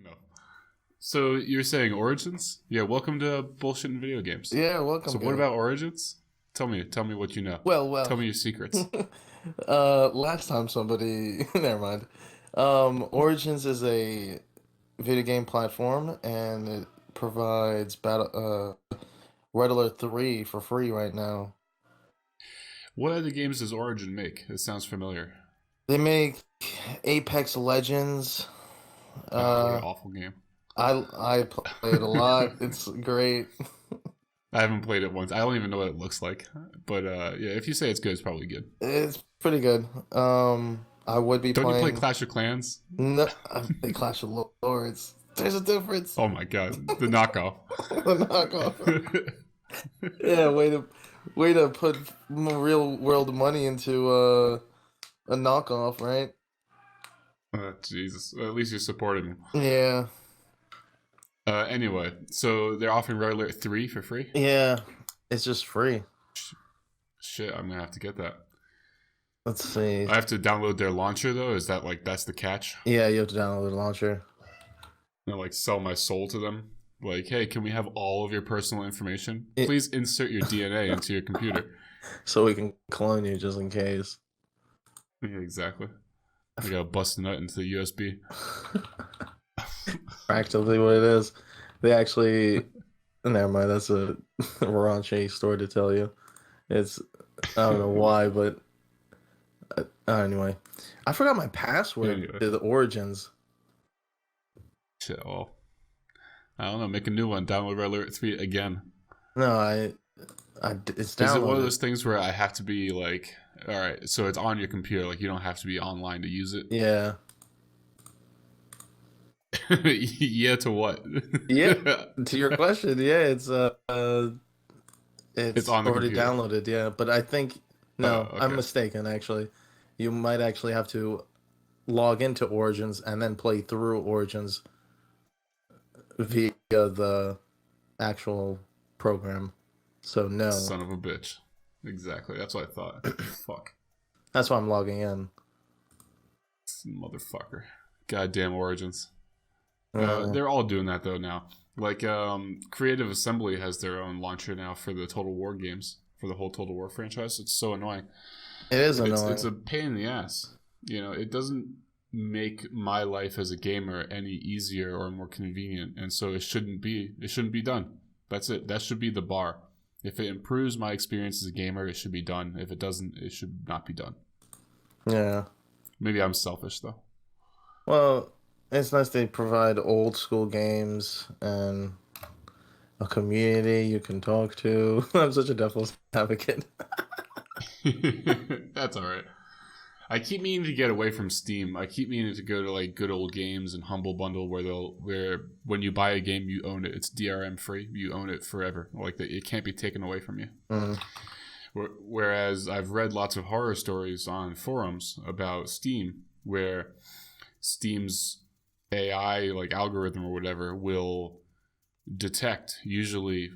No. So you're saying Origins? Yeah, welcome to Bullshit in Video Games. Yeah, welcome. So what about Origins? Tell me what you know. Well. Tell me your secrets. Last time somebody, never mind. Origins is a video game platform, and it provides Red Alert 3 for free right now. What other games does Origin make? It sounds familiar. They make Apex Legends. Oh, what an Uh, awful game. I play it a lot. It's great. I haven't played it once. I don't even know what it looks like. But yeah, if you say it's good, it's probably good. It's pretty good. I would be Don't you play playing. Clash of Clans? No, I play Clash of Lords. There's a difference. Oh my god, the knockoff. The knockoff. Yeah, way to put real world money into a knockoff, right? Jesus, at least you're supporting him. Yeah, Anyway, so they're offering Red Alert 3 for free? yeah. It's just free. Shit, I'm gonna have to get that. Let's see. I have to download their launcher though. Is that like that's the catch? Yeah, you have to download the launcher. And like sell my soul to them. Like, hey, can we have all of your personal information? Please insert your DNA into your computer. So we can clone you just in case. Yeah, exactly. We gotta bust a nut into the USB. Practically what it is. They actually, never mind. That's a raunchy story to tell you. It's I don't know why, but anyway, I forgot my password to the Origins. Shit, well, I don't know. Make a new one. Download Red Alert 3 again. No, it's downloaded. Is it one of those things where I have to be like, all right, so it's on your computer, like you don't have to be online to use it? Yeah. Yeah, to what? Yeah, to your question, yeah, it's on the already computer. downloaded, yeah. But I think no, okay. I'm mistaken actually. You might actually have to log into Origins and then play through Origins via the actual program. So no. Son of a bitch. Exactly. That's what I thought. Fuck. That's why I'm logging in. Motherfucker. Goddamn Origins. Uh, They're all doing that though now. Like Creative Assembly has their own launcher now for the Total War games, for the whole Total War franchise. It's so annoying. It is annoying. It's a pain in the ass. You know, it doesn't make my life as a gamer any easier or more convenient, and so it shouldn't be. It shouldn't be done. That's it. That should be the bar. If it improves my experience as a gamer, it should be done. If it doesn't, it should not be done. Yeah. Maybe I'm selfish though. Well, it's nice they provide old school games and a community you can talk to. I'm such a devil's advocate. That's all right. I keep meaning to get away from Steam. I keep meaning to go to like Good Old Games and Humble Bundle, where when you buy a game, you own it. It's DRM free. You own it forever. Like it can't be taken away from you. Mm. Whereas I've read lots of horror stories on forums about Steam, where Steam's AI like algorithm or whatever will detect usually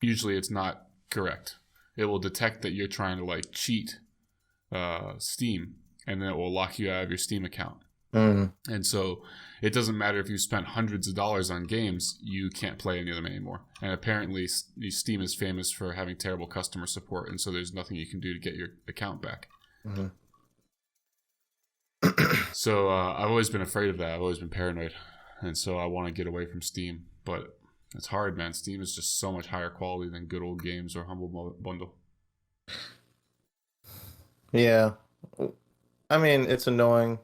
usually it's not correct. It will detect that you're trying to like cheat Steam, and then it will lock you out of your Steam account. Mm. And so it doesn't matter if you spent hundreds of dollars on games, you can't play any of them anymore. And apparently Steam is famous for having terrible customer support, and so there's nothing you can do to get your account back. Mm-hmm. So I've always been afraid of that. I've always been paranoid. And so I want to get away from Steam. But it's hard, man. Steam is just so much higher quality than Good Old Games or Humble Bundle. Yeah. I mean, it's annoying.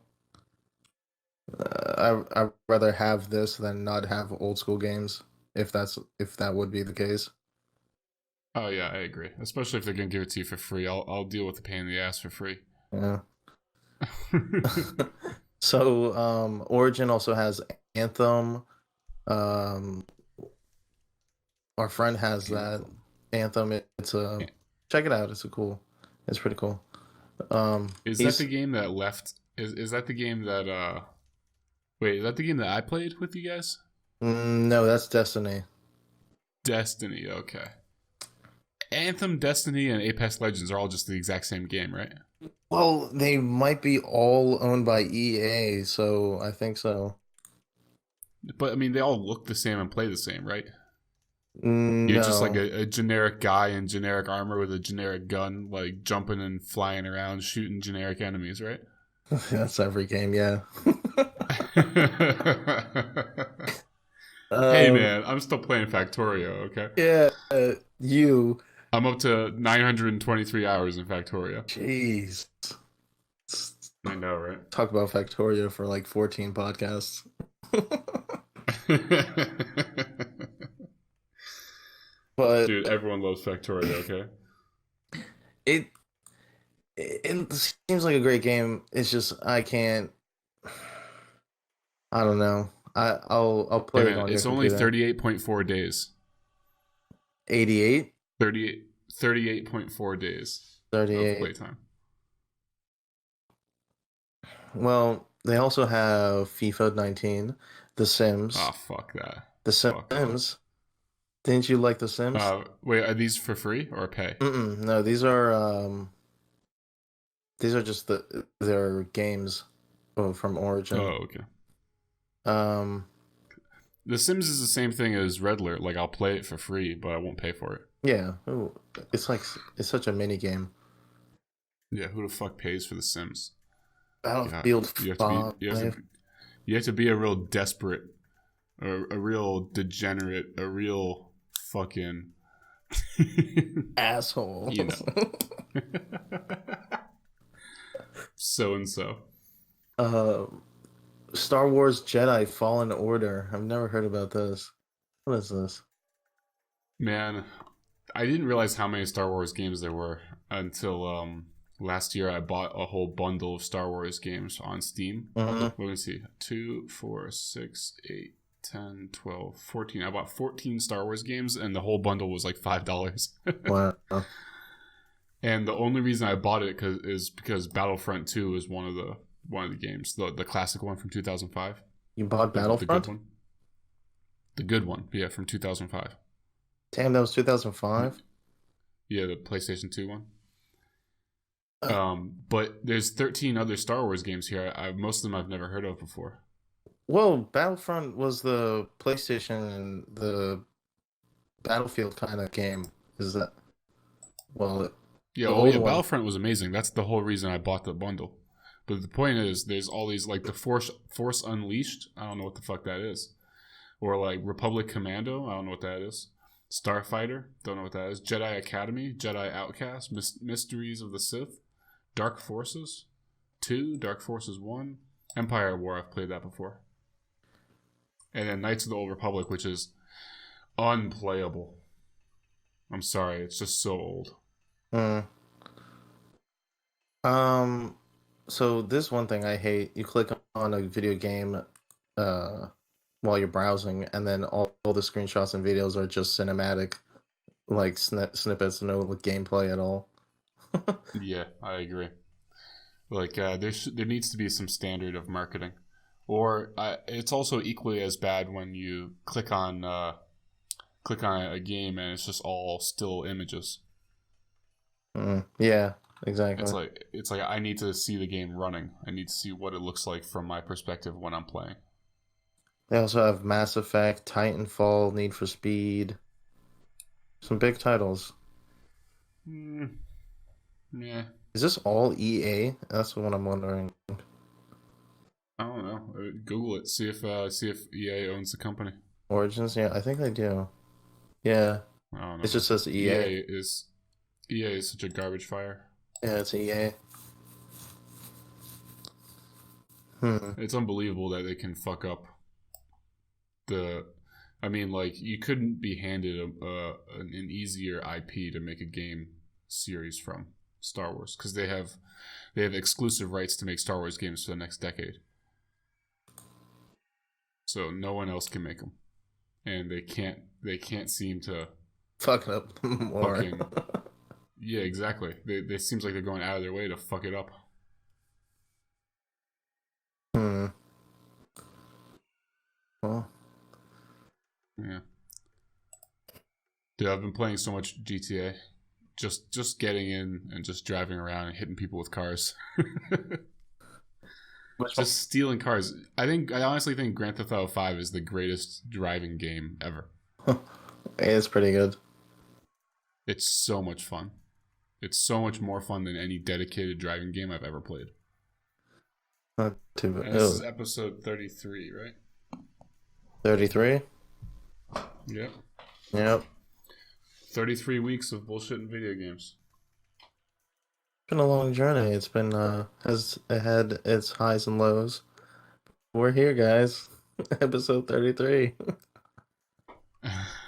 I'd rather have this than not have old school games, if that would be the case. Oh, yeah, I agree. Especially if they're going to give it to you for free. I'll deal with the pain in the ass for free. Yeah. So, Origin also has Anthem. Our friend has that Anthem. It's check it out. It's pretty cool. Is that the game that left? Is that the game that wait, is that the game that I played with you guys? No, that's Destiny. Okay. Anthem, Destiny, and Apex Legends are all just the exact same game, right? Well, they might be all owned by EA, so I think so. But I mean, they all look the same and play the same, right? You're just like No, a generic guy in generic armor with a generic gun, like jumping and flying around, shooting generic enemies, right? that's every game, yeah. Hey Um, man, I'm still playing Factorio, okay? yeah, you, I'm up to 923 hours in Factorio. jeez. I know, right? Talk about Factorio for like 14 podcasts. But Dude, everyone loves Factorio, okay? it it seems like a great game. It's just I can't. I don't know. I'll Hey play it man, on your it's only computer. 38.4 days. 88, 38.4 days of 38. playtime. Well, they also have FIFA 19, The Oh, Sims. fuck that. The Fuck that. Sims. Didn't you like The Sims? Wait, are these for free or pay? No, these are just their games from Origin. Oh, okay. Um, The Sims is the same thing as Red Alert. Like, I'll play it for free, but I won't pay for it. yeah. Ooh, it's like it's such a mini game. Yeah, who the fuck pays for The Sims? Yeah, Battlefield you have to be 5, you have to be a real desperate, a real degenerate, a real fucking, you assholes. know, so and so. uh, Star Wars Jedi Fallen Order. I've never heard about this. What is this? Man, I didn't realize how many Star Wars games there were until last year. I bought a whole bundle of Star Wars games on Steam. Mm-hmm. Let me see. 2, 4, 6, 8, 10, 12, 14. I bought 14 Star Wars games and the whole bundle was like $5. Wow. And the only reason I bought it is because Battlefront 2 is one of the games, the classic one from 2005. You bought The good Battlefront? one. The good one, yeah, from 2005. Damn, that was 2005. Yeah, the PlayStation 2 one. Uh, But there's 13 other Star Wars games here. Most of them I've never heard of before. well, Battlefront was the PlayStation and the Battlefield kind of game. Is that well, Yeah, the oh old yeah, one? Battlefront was amazing. That's the whole reason I bought the bundle. But the point is, there's all these like the Force Unleashed. I don't know what the fuck that is. Or like Republic Commando. I don't know what that is. Starfighter. Don't know what that is. Jedi Academy. Jedi Outcast. Mysteries of the Sith. Dark Forces 2. Dark Forces 1. Empire War. I've played that before. And then Knights of the Old Republic, which is unplayable. I'm sorry, it's just so old. Mm. Um, so this one thing I hate, you click on a video game uh while you're browsing, and then all the screenshots and videos are just cinematic, like snippets, no gameplay at all. Yeah, I agree. Like there needs to be some standard of marketing, or it's also equally as bad when you click on a game and it's just all still images. Yeah, exactly. It's like I need to see the game running. I need to see what it looks like from my perspective when I'm playing. They also have Mass Effect, Titanfall, Need for Speed, some big titles. Mm, yeah, Is this all EA? That's what I'm wondering. I don't know. Google it. See if EA owns the company. Origins? Yeah, I think they do. Yeah, I don't know, it man. just says EA. EA is such a garbage fire. Yeah, it's EA. Hmm. It's unbelievable that they can fuck up the. I mean, like you couldn't be handed an easier IP to make a game series from Star Wars because they have exclusive rights to make Star Wars games for the next decade. So no one else can make them, and they can't seem to Fucking up more. fucking yeah, exactly. They seems like they're going out of their way to fuck it up. Hmm. Well, Yeah. Dude, I've been playing so much GTA. just getting in and just driving around and hitting people with cars. Just stealing cars. I honestly think Grand Theft Auto 5 is the greatest driving game ever. It's pretty good. It's so much fun. It's so much more fun than any dedicated driving game I've ever played. Not too bad. This is episode 33, right? 33? Yep. Yep. 33 weeks of bullshitting video games. It's been a long journey. It's been has it had its highs and lows. We're here, guys. Episode 33.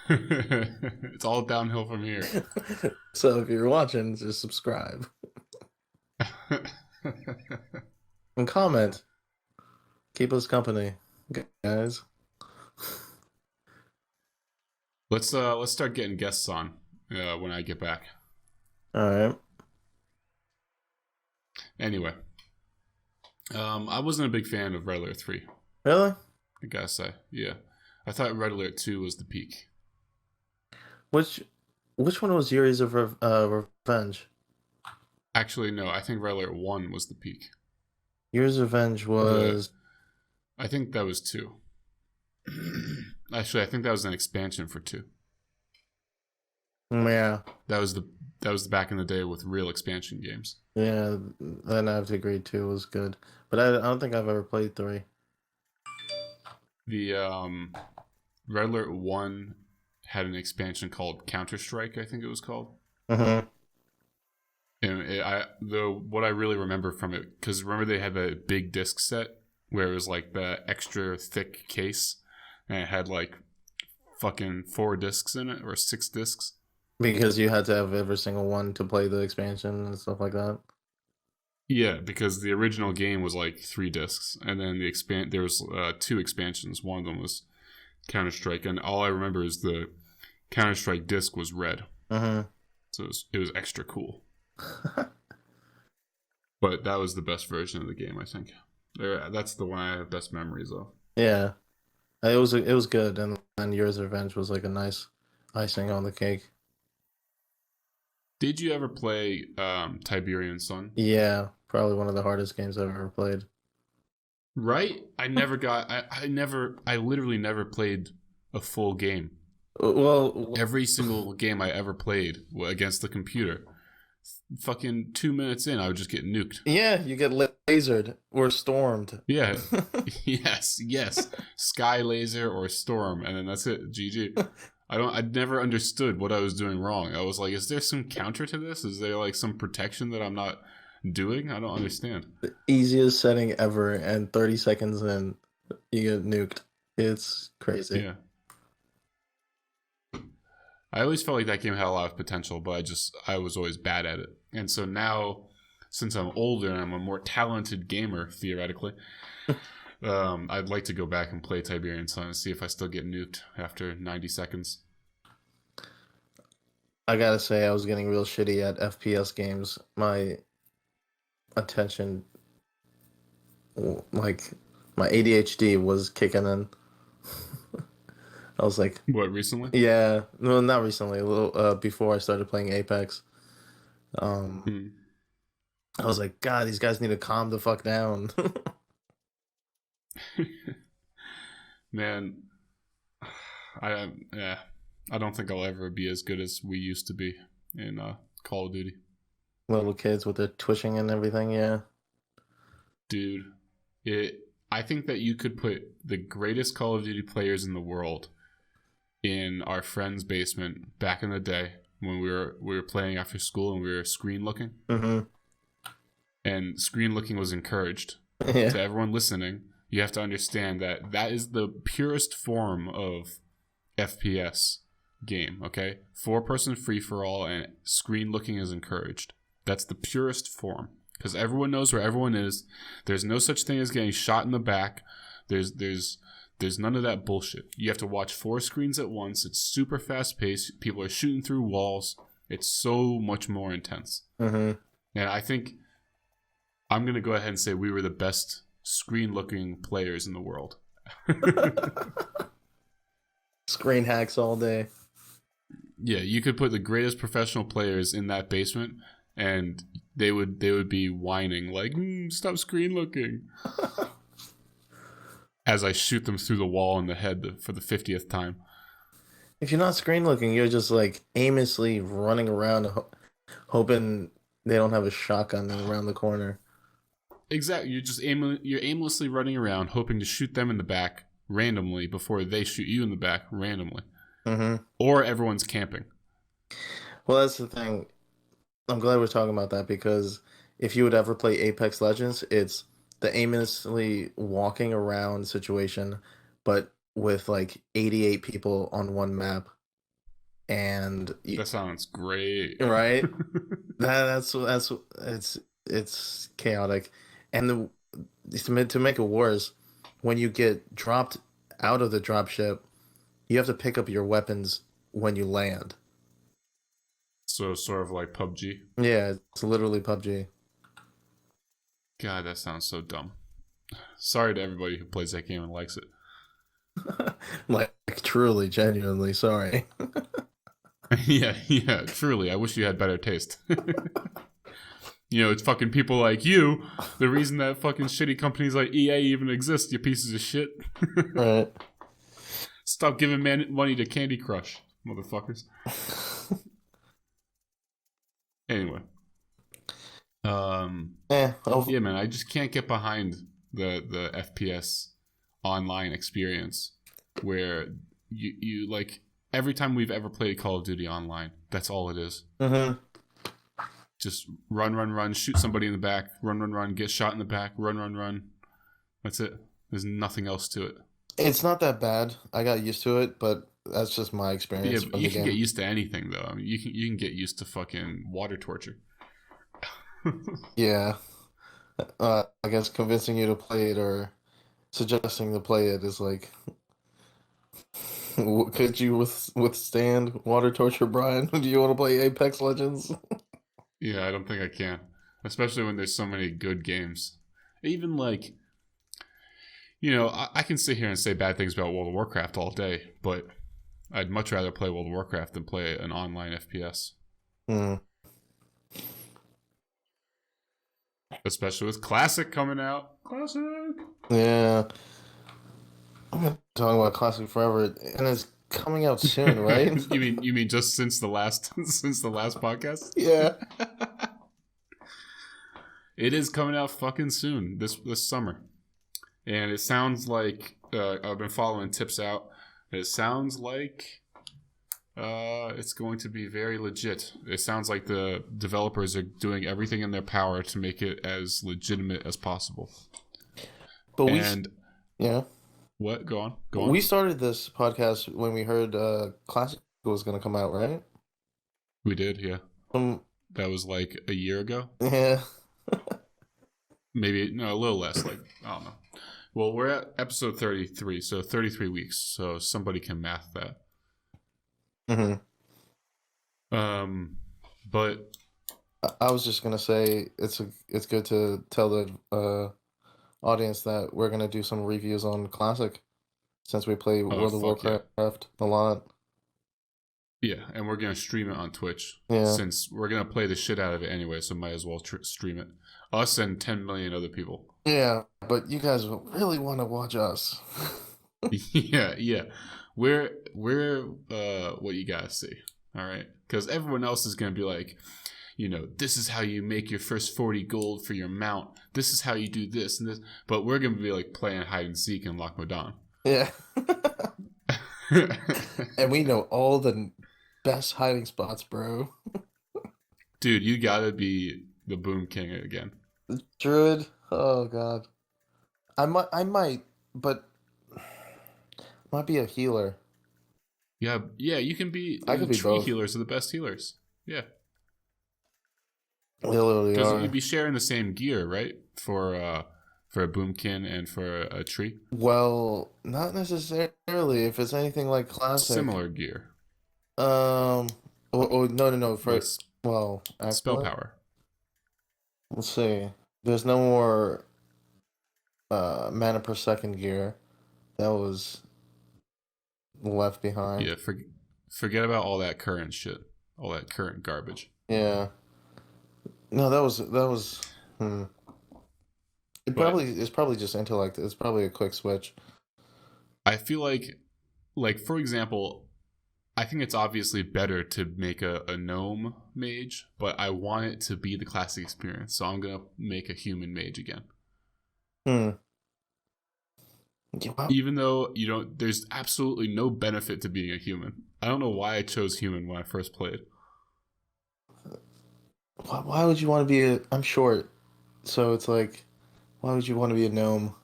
It's all downhill from here. So if you're watching, just subscribe and comment. Keep us company, guys. Let's start getting guests on when I get back. All right. Anyway, I wasn't a big fan of Red Alert 3. Really? I gotta say, yeah. I thought Red Alert 2 was the peak. Which one was Yuri's of Revenge? Actually, no. I think Red Alert 1 was the peak. Yuri's Revenge was... I think that was 2. Actually, I think that was an expansion for 2. Yeah. That was the back in the day with real expansion games. Yeah, then I have to agree 2 was good. But I don't think I've ever played 3. The Red Alert 1 had an expansion called Counter-Strike, I think it was called. Mm-hmm. And what I really remember from it, because remember they had the big disc set where it was like the extra thick case, and it had like fucking 4 discs in it, or 6 discs. Because you had to have every single one to play the expansion and stuff like that. Yeah, because the original game was like 3 discs, and then there was 2 expansions. One of them was Counter-Strike, and all I remember is the Counter-Strike disc was red. Mm-hmm. So it was extra cool. But that was the best version of the game, I think. That's the one I have best memories of. Yeah, it was good, and Yuri's Revenge was like a nice icing on the cake. Did you ever play Tiberian Sun? Yeah, probably one of the hardest games I've ever played. Right? I literally never played a full game. Well, every single game I ever played against the computer, fucking 2 minutes in, I would just get nuked. Yeah, you get lasered or stormed. Yeah. yes. Sky laser or storm, and then that's it. GG. I never understood what I was doing wrong. I was like, is there some counter to this? Is there like some protection that I'm not doing? I don't understand. The easiest setting ever, and 30 seconds in, you get nuked. It's crazy. Yeah. I always felt like that game had a lot of potential, but I was always bad at it. And so now, since I'm older and I'm a more talented gamer, theoretically, I'd like to go back and play Tiberian Sun and see if I still get nuked after 90 seconds. I gotta say, I was getting real shitty at FPS games. My attention, like, my ADHD was kicking in. I was like... What, recently? Yeah. No, not recently. A little before I started playing Apex. I was like, God, these guys need to calm the fuck down. Man, I don't think I'll ever be as good as we used to be in Call of Duty. Little kids with their twitching and everything, yeah. Dude, I think that you could put the greatest Call of Duty players in the world in our friend's basement back in the day when we were playing after school and we were screen looking. Mm-hmm. And screen looking was encouraged. Yeah. To everyone listening, you have to understand that is the purest form of FPS game, okay? 4-person free-for-all and screen looking is encouraged. That's the purest form. Because everyone knows where everyone is. There's no such thing as getting shot in the back. There's none of that bullshit. You have to watch 4 screens at once. It's super fast-paced. People are shooting through walls. It's so much more intense. Mm-hmm. And I think I'm going to go ahead and say we were the best screen-looking players in the world. Screen hacks all day. Yeah, you could put the greatest professional players in that basement, and they would be whining like, "Stop screen looking," as I shoot them through the wall in the head for the 50th time. If you're not screen looking, you're just like aimlessly running around, hoping they don't have a shotgun around the corner. Exactly. You're aimlessly running around, hoping to shoot them in the back randomly before they shoot you in the back randomly. Mm-hmm. Or everyone's camping. Well, that's the thing. I'm glad we're talking about that, because if you would ever play Apex Legends, it's the aimlessly walking around situation, but with like 88 people on one map. And that sounds great. Right? that's it's chaotic. And to make it worse, when you get dropped out of the dropship, you have to pick up your weapons when you land. So sort of like PUBG. Yeah, it's literally PUBG. God, that sounds so dumb. Sorry to everybody who plays that game and likes it. Like, truly, genuinely sorry. Yeah, truly. I wish you had better taste. It's fucking people like you. The reason that fucking shitty companies like EA even exist, you pieces of shit. Right. Stop giving money to Candy Crush, motherfuckers. Anyway. Yeah, man, I just can't get behind the FPS online experience where you like every time we've ever played Call of Duty online, that's all it is. Mm-hmm. Just run, shoot somebody in the back, run, get shot in the back, run. That's it. There's nothing else to it. It's not that bad. I got used to it, but that's just my experience. Yeah, you can get used to anything, though. I mean, you can get used to fucking water torture. Yeah. I guess convincing you to play it or suggesting to play it is like, could you withstand water torture, Brian? Do you want to play Apex Legends? Yeah, I don't think I can. Especially when there's so many good games. Even like, I can sit here and say bad things about World of Warcraft all day, but I'd much rather play World of Warcraft than play an online FPS. Especially with Classic coming out. Classic! Yeah. I'm going to talk about Classic forever, and it's coming out soon, right? you mean just since the last podcast? Yeah. It is coming out fucking soon, this summer. And it sounds like I've been following tips out. It sounds like it's going to be very legit. It sounds like the developers are doing everything in their power to make it as legitimate as possible. But yeah. What? Go on. We started this podcast when we heard Classic was going to come out, right? We did, yeah. That was like a year ago. Yeah. Maybe a little less. Like, I don't know. Well, we're at episode 33, so 33 weeks. So somebody can math that. Mm-hmm. But I was just gonna say it's good to tell the audience that we're gonna do some reviews on Classic since we play World of Warcraft a lot. Yeah, and we're gonna stream it on Twitch. Yeah. Since we're gonna play the shit out of it anyway, so might as well stream it. Us and 10 million other people. Yeah, but you guys really want to watch us. Yeah. We're what you gotta see. All right, because everyone else is gonna be like, this is how you make your first 40 gold for your mount. This is how you do this and this. But we're gonna be like playing hide and seek in Loch Modan. Yeah. And we know all the best hiding spots, bro. Dude, you gotta be the Boom King again. Druid? Oh god. I might, but might be a healer. Yeah, you can be. I could be tree both. Healers are the best healers. Yeah. They literally are. Because you'd be sharing the same gear, right? For a boomkin and for a tree. Well, not necessarily. If it's anything like Classic, similar gear. No. First, well, actually, spell power. Let's see. There's no more mana per second gear. That was left behind. Yeah, Forget about all that current shit, all that current garbage. Yeah. No, that was. But It's probably just intellect. It's probably a quick switch. I feel like for example, I think it's obviously better to make a gnome mage, but I want it to be the classic experience, so I'm gonna make a human mage again. Hmm. Yeah, Even though there's absolutely no benefit to being a human. I don't know why I chose human when I first played. why would you want to be a? I'm short, so it's like, why would you want to be a gnome?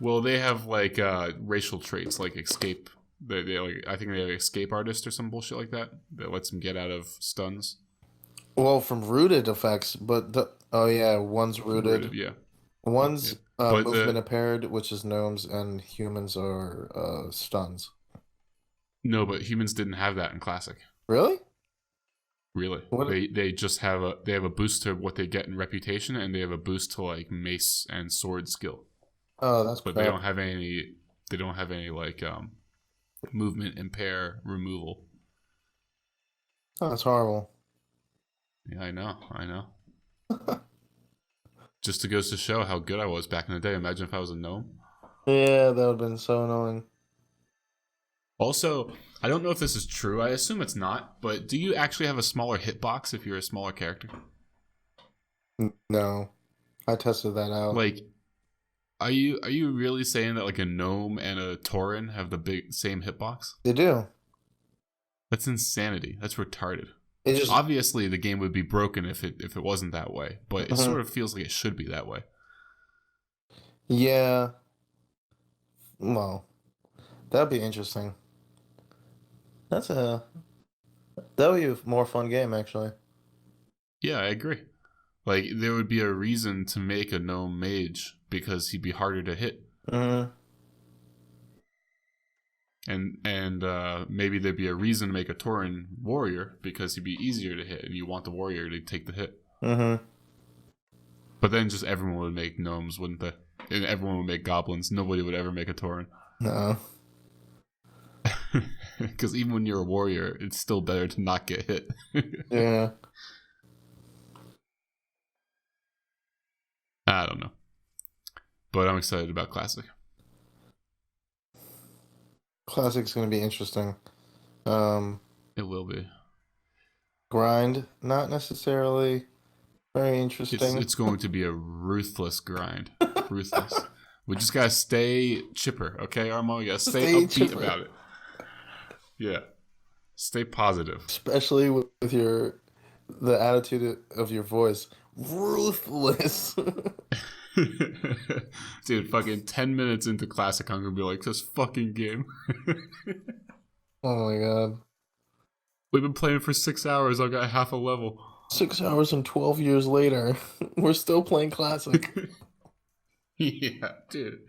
Well, they have like racial traits like escape. They like I think they have escape artist or some bullshit like that lets them get out of stuns. Well, from rooted effects, but oh yeah, one's rooted. Yeah, yeah. One's But movement impaired, which is gnomes, and humans are stuns. no, but humans didn't have that in classic. Really? Really, What? they just have a boost to what they get in reputation, and they have a boost to like mace and sword skill. Oh, that's But crap. they don't have any. They don't have any like movement impair removal. Oh, that's horrible. Yeah, I know. Just to goes to show how good I was back in the day. Imagine if I was a gnome. Yeah, that would have been so annoying. Also, I don't know if this is true. I assume it's not. But do you actually have a smaller hitbox if you're a smaller character? No, I tested that out. Like, are you really saying that like a gnome and a tauren have the same hitbox? They do. That's insanity. That's retarded. It just Obviously, the game would be broken if it wasn't that way. But it sort of feels like it should be that way. yeah. Well, that'd be interesting. That would be a more fun game actually. Yeah, I agree. Like there would be a reason to make a gnome mage because he'd be harder to hit, Mm-hmm. and maybe there'd be a reason to make a tauren warrior because he'd be easier to hit, and you want the warrior to take the hit. Mm-hmm. But then just everyone would make gnomes, wouldn't they? And everyone would make goblins. Nobody would ever make a tauren. No. Because even when you're a warrior, it's still better to not get hit. Yeah. I don't know. But I'm excited about Classic. Classic's gonna be interesting. It will be. Grind, not necessarily very interesting. It's going to be a ruthless grind. Ruthless. We just gotta stay chipper, okay, Armo? We gotta stay upbeat chipper about it. Yeah. Stay positive. Especially with the attitude of your voice. Ruthless. Dude, fucking 10 minutes into Classic, I'm gonna be like, this fucking game. Oh my god. We've been playing for 6 hours, I got half a level. 6 hours and 12 years later, we're still playing Classic. Yeah, dude.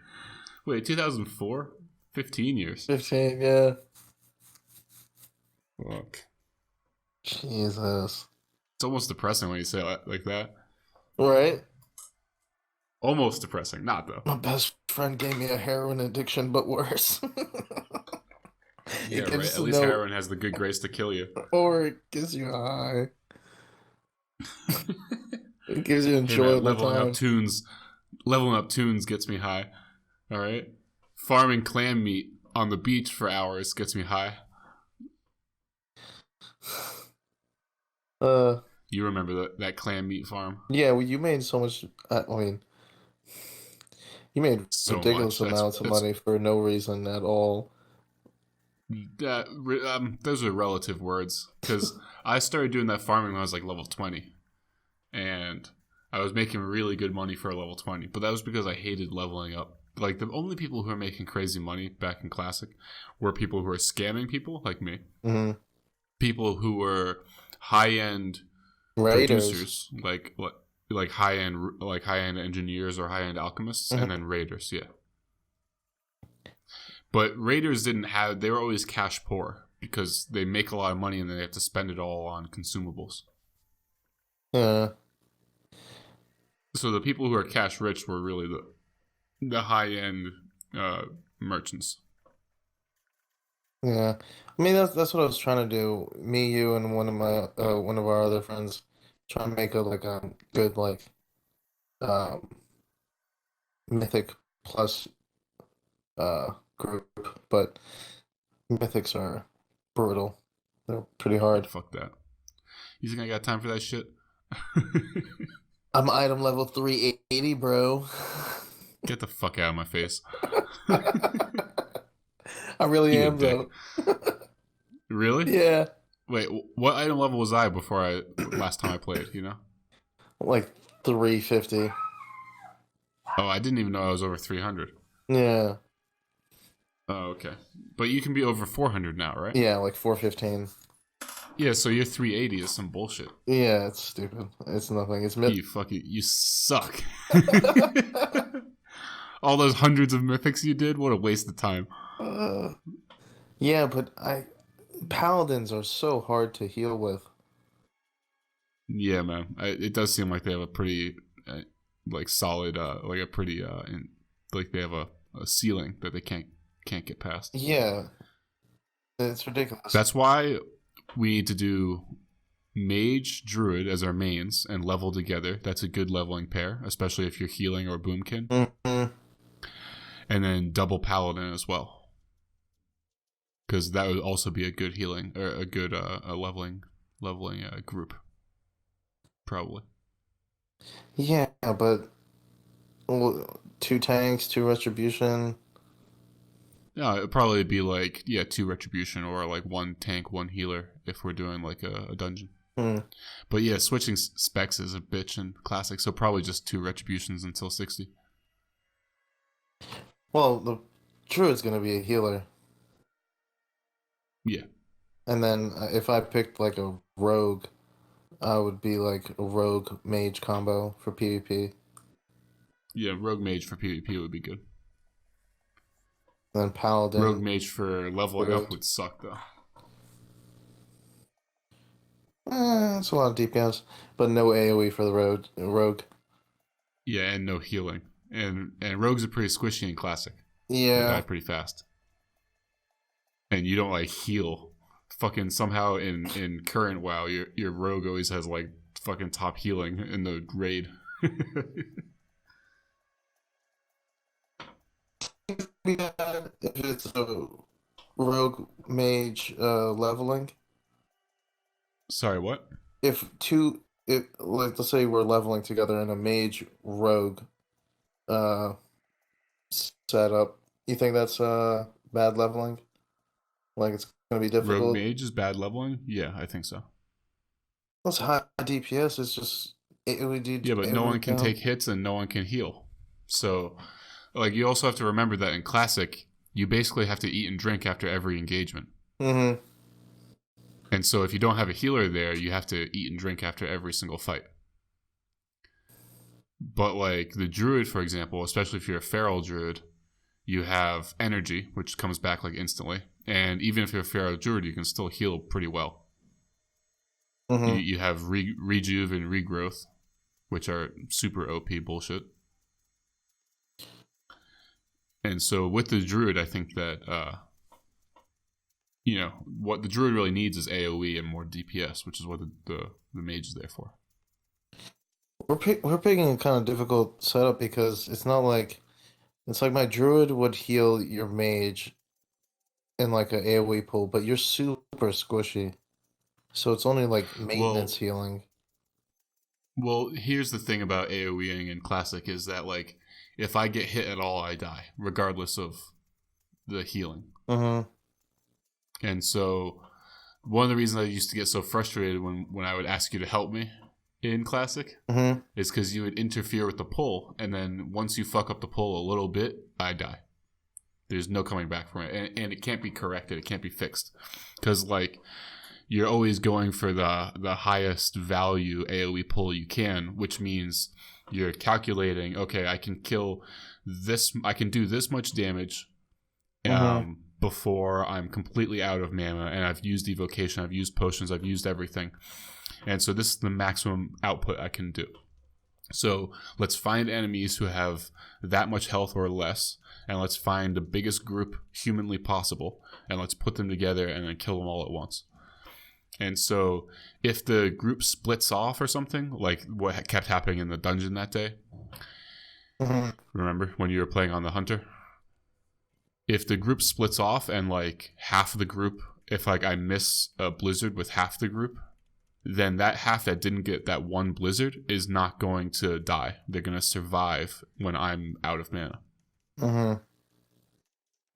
Wait, 2004? 15 years. 15, yeah. Fuck. Jesus. It's almost depressing when you say it like that. Right? Almost depressing. Not, though. My best friend gave me a heroin addiction, but worse. Yeah, right. At least heroin has the good grace to kill you. Or it gives you high. It gives you enjoyable leveling time. Leveling up tunes gets me high. All right? Farming clam meat on the beach for hours gets me high. You remember that clam meat farm? Yeah, well, you made so much. I mean, you made So ridiculous much. amounts of money for no reason at all. Those are relative words because I started doing that farming when I was like level 20, and I was making really good money for a level 20. But that was because I hated leveling up. Like the only people who were making crazy money back in Classic were people who were scamming people like me. Mm-hmm. People who were high-end producers, like high-end engineers or high-end alchemists, and then raiders. Yeah. But raiders they were always cash poor because they make a lot of money and then they have to spend it all on consumables. Yeah. So the people who are cash rich were really the high end merchants. Yeah, I mean that's what I was trying to do. Me, you, and one of our other friends try to make a good um mythic plus group, but mythics are brutal. They're pretty Yeah, hard. fuck that. You think I got time for that shit? I'm item level 380, bro. Get the fuck out of my face. I really You a am dick. though. Really? Yeah, Wait, what item level was I before last time I played, you know? like 350. Oh, I didn't even know I was over 300. Yeah, Oh, okay. But you can be over 400 now, right? yeah, like 415. Yeah, so your 380 is some bullshit. Yeah, it's stupid. It's nothing. It's myth. You suck. All those hundreds of mythics you did, what a waste of time. uh, yeah, but paladins are so hard to heal with. Yeah, man. It does seem like they have a pretty, like solid, like a pretty, like they have a ceiling that they can't get past. Yeah, it's ridiculous. That's why we need to do mage druid as our mains and level together. That's a good leveling pair, especially if you're healing or boomkin. Mm-hmm. And then double paladin as well, because that would also be a good healing or a good a leveling group, probably. Yeah, but two tanks, two retribution. Yeah, it'd probably be like 2 retribution or like 1 tank, 1 healer if we're doing like a dungeon. Hmm. But yeah, switching specs is a bitch in classic, so probably just 2 retributions until 60. Well, the druid's gonna be a healer, Yeah, and then if I picked like a rogue, I would be like a rogue mage combo for PvP. yeah, rogue mage for PvP would be good. And then paladin. Rogue mage for leveling up would suck though. It's a lot of DPS, but no AoE for the rogue. Yeah, and no healing. And rogues are pretty squishy in classic. They die Yeah. pretty fast. And you don't like heal. Fucking somehow in current WoW, your rogue always has like fucking top healing in the raid. Yeah, if it's a rogue mage leveling. Sorry, what? If like let's say we're leveling together in a mage rogue uh setup, you think that's bad leveling? Like it's gonna be Rogue difficult? mage is bad leveling? Yeah, I think so. That's high DPS. It's just it would do Yeah, but it no one would can go. take hits and no one can heal. So, like, you also have to remember that in classic, you basically have to eat and drink after every engagement. Mm-hmm. And so, if you don't have a healer there, you have to eat and drink after every single fight. But, like, the druid, for example, especially if you're a feral druid, you have energy, which comes back, like, instantly. And even if you're a feral druid, you can still heal pretty well. Mm-hmm. You have rejuve and regrowth, which are super OP bullshit. And so with the druid, I think that what the druid really needs is AoE and more DPS, which is what the mage is there for. We're picking a kind of difficult setup because it's like my druid would heal your mage in like a AoE pool, but you're super squishy. So it's only like maintenance healing. Well, here's the thing about AoEing in classic is that like if I get hit at all, I die, regardless of the healing. Mm-hmm. And so one of the reasons I used to get so frustrated when I would ask you to help me in classic Mm-hmm. is because you would interfere with the pull, and then once you fuck up the pull a little bit, I die. There's no coming back from it, and it can't be corrected. It can't be fixed because like you're always going for the highest value AoE pull you can, which means you're calculating. Okay, I can kill this. I can do this much damage before I'm completely out of mana, and I've used evocation, I've used potions, I've used everything, and so this is the maximum output I can do. So let's find enemies who have that much health or less, and let's find the biggest group humanly possible, and let's put them together and then kill them all at once. And so if the group splits off or something, like what kept happening in the dungeon that day, remember when you were playing on the hunter? If the group splits off and like half of the group, if like I miss a blizzard with half the group, then that half that didn't get that one blizzard is not going to die. They're going to survive when I'm out of mana.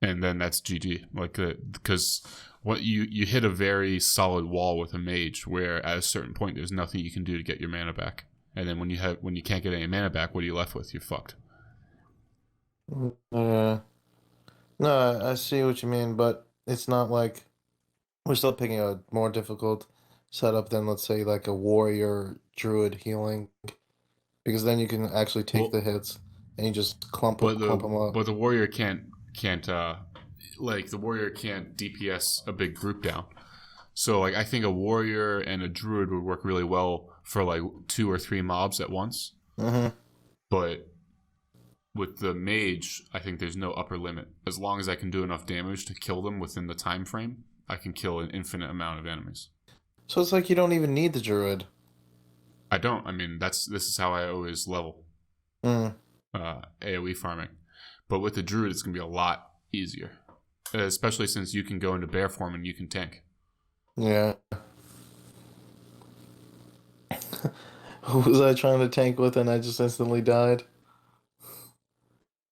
And then that's GG. Like, because what you hit a very solid wall with a mage, where at a certain point there's nothing you can do to get your mana back. And then when you can't get any mana back, what are you left with? You're fucked. Yeah. No, I see what you mean, but it's not like we're still picking a more difficult setup than, let's say, like a warrior druid healing, because then you can actually take the hits and you just clump them up. But the warrior can't like the warrior can't DPS a big group down. So like I think a warrior and a druid would work really well for like 2 or 3 mobs at once. But with the mage, I think there's no upper limit. As long as I can do enough damage to kill them within the time frame, I can kill an infinite amount of enemies. So it's like you don't even need the druid. I don't. I mean, this is how I always level AoE farming. But with the druid, it's going to be a lot easier. Especially since you can go into bear form and you can tank. Yeah. Who was I trying to tank with and I just instantly died?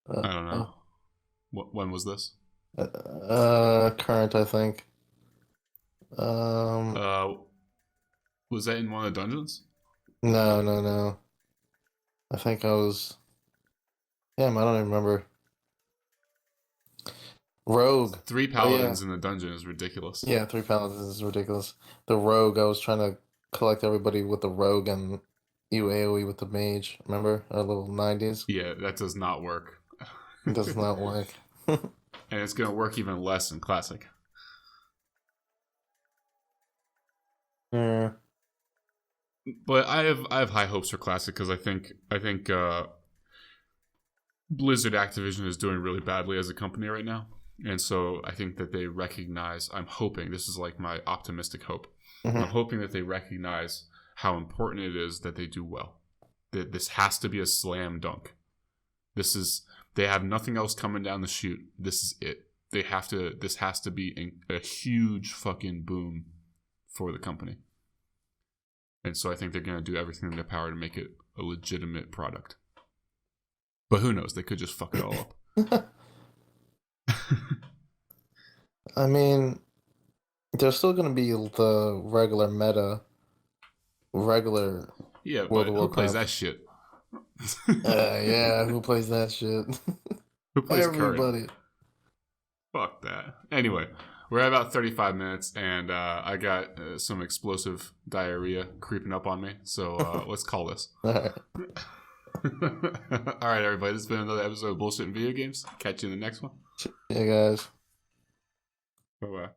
I don't know. When was this? Current, I think. Was that in one of the dungeons? No. I think I was... Damn, I don't even remember. Rogue. 3 paladins in the dungeon is ridiculous. Yeah, 3 paladins is ridiculous. The rogue, I was trying to collect everybody with the rogue and you AoE with the mage. Remember? Our little 90s? Yeah, that does not work. It does not work. And it's going to work even less in Classic. Yeah. But I have high hopes for Classic because I think Blizzard Activision is doing really badly as a company right now. And so I think that they recognize, I'm hoping, this is like my optimistic hope. I'm hoping that they recognize how important it is that they do well. That this has to be a slam dunk. They have nothing else coming down the chute. This is it. This has to be a huge fucking boom for the company. And so I think they're going to do everything in their power to make it a legitimate product. But who knows? They could just fuck it all up. I mean, there's still going to be the regular meta. Yeah, World but of who plays Warcraft. that shit? Yeah, who plays that shit? Who plays Everybody. current? Fuck that. Anyway, we're at about 35 minutes, and I got some explosive diarrhea creeping up on me, so let's call this. All right. All right, everybody. This has been another episode of Bullshit and Video Games. Catch you in the next one. Yeah, guys. Bye-bye.